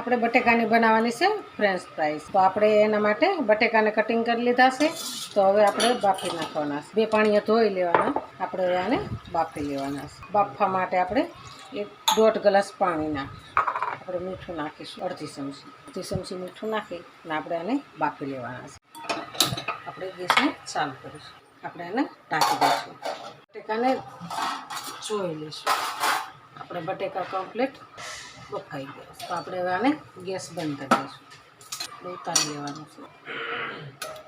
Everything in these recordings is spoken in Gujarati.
આપણે બટેકાની બનાવવાની છે ફ્રેન્ચ ફ્રાઈસ। તો આપણે એના માટે બટેકાને કટિંગ કરી લીધા છે। તો હવે આપણે બાફી નાખવાના છે। 2 પાણીએ ધોઈ લેવાના। આપણે હવે આને બાફી લેવાના છે। બાફવા માટે આપણે 1.5 ગ્લાસ પાણી આપણે મીઠું નાખીશું, અડધી ચમચી મીઠું નાખીને આપણે આને બાફી લેવાના છે। આપણે ગેસને ચાલુ કરીશું। આપણે આને ઢાંકી દઈશું। બટેકાને જોઈ લઈશું। આપણે બટેકા કમ્પ્લીટ બફાઈ ગયા છે। તો આપણે હવે આને ગેસ બંધ કરી દઈશું। ઉતારી લેવાનું છે।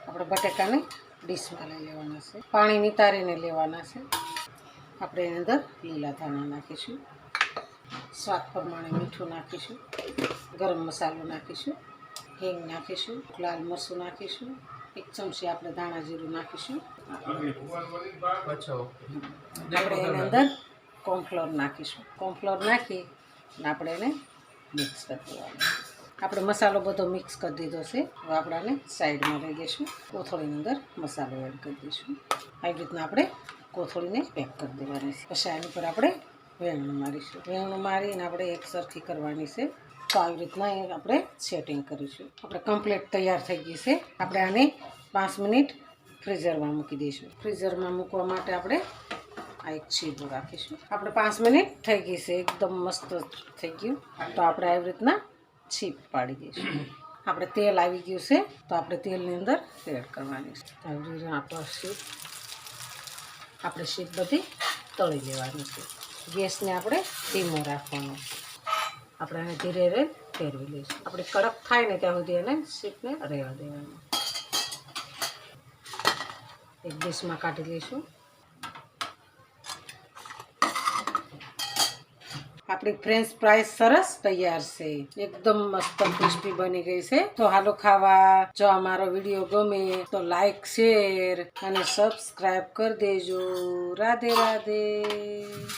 આપણે બટેકાને ડીશમાં લઈ લેવાના છે। પાણી નિતારીને લેવાના છે। આપણે એની અંદર લીલા ધાણા નાખીશું, સ્વાદ પ્રમાણે મીઠું નાખીશું, ગરમ મસાલો નાખીશું, હિંગ નાખીશું, લાલ મરચું નાખીશું, 1 ચમચી આપણે ધાણા જીરું નાખીશું। આપણે એની અંદર કોર્નફ્લોર નાખીશું। કોર્નફ્લોર નાખીને આપણે એને મિક્સ કરી દેવાનું। આપણે મસાલો બધો મિક્સ કરી દીધો છે। હવે આપણે આને સાઈડમાં લઈ લઈશું। કોથળીની અંદર મસાલો એડ કરી દઈશું। આવી રીતના આપણે કોથળીને પેક કરી દેવાની છે। પછી આની પર આપણે વેણું મારીશું। વેણું મારીને આપણે એક સરખી કરવાની છે। તો આવી રીતના આપણે સેટિંગ કરીશું। આપણે કમ્પ્લીટ તૈયાર થઈ ગઈ છે। આપણે આને 5 મિનિટ ફ્રીઝરમાં મૂકી દઈશું। ફ્રીઝરમાં મૂકવા માટે આપણે આ એક છીબો રાખીશું। આપણે 5 મિનિટ થઈ ગઈ છે, એકદમ મસ્ત થઈ ગયું। તો આપણે આવી રીતના છીપ પાડી દઈશું। આપણે તેલ આવી ગયું છે, તો આપણે તેલની અંદર એડ કરવાની છે। આવી રીતે આપણે શીપ બધી તળી લેવાની છે। ગેસને આપણે ધીમો રાખવાનો। આપણે આને ધીરે ધીરે ફેરવી લઈશું। આપણે કડક થાય ને ત્યાં સુધી એને શીપને રહેવા દેવાની। એક ડીશમાં કાઢી લઈશું। આપણી ફ્રેન્ચ ફ્રાઈસ સરસ તૈયાર છે। એકદમ મસ્ત ક્રિસ્પી બની ગઈ છે। તો હાલો ખાવા। જો અમારો વિડીયો ગમે તો લાઈક, શેર અને સબસ્ક્રાઈબ કરી દેજો। રાધે રાધે।